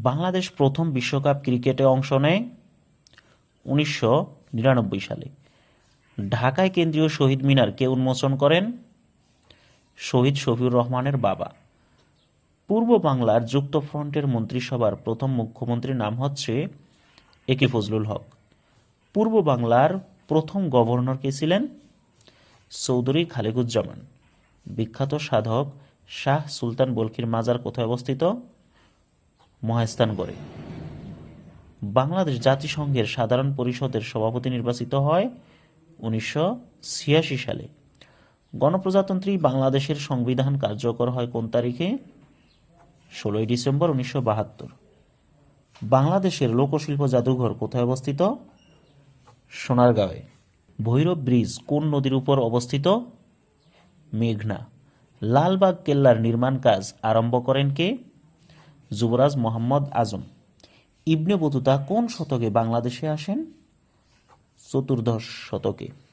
বাংলাদেশ প্রথম বিশ্বকাপ ক্রিকেটে অংশ নেয় 1999 সালে। ঢাকায় কেন্দ্রীয় শহীদ মিনার কে উন্মোচন করেন? শহীদ শফিউর রহমানের বাবা। পূর্ব বাংলার যুক্তফ্রন্টের মন্ত্রিসভার প্রথম মুখ্যমন্ত্রীর নাম হচ্ছে এ.কে ফজলুল হক। পূর্ব বাংলার প্রথম গভর্নর কে ছিলেন? চৌধুরী খালেকুজ্জামান। বিখ্যাত সাধক শাহ সুলতান বলখির মাজার কোথায় অবস্থিত? মহাস্থানগড়ে। বাংলাদেশ জাতিসংঘের সাধারণ পরিষদের সভাপতি নির্বাচিত হয় 1986 সালে। গণপ্রজাতন্ত্রী বাংলাদেশের সংবিধান কার্যকর হয় কোন তারিখে? 16 ডিসেম্বর 1972। বাংলাদেশের লোকশিল্প জাদুঘর কোথায় অবস্থিত? সোনারগাঁয়ে। ভৈরব ব্রিজ কোন নদীর উপর অবস্থিত? মেঘনা। লালবাগ কেল্লার নির্মাণ কাজ আরম্ভ করেন কে? যুবরাজ মোহাম্মদ আজম। ইবনে বতুতা কোন শতকে বাংলাদেশে আসেন? চতুর্দশ শতকে।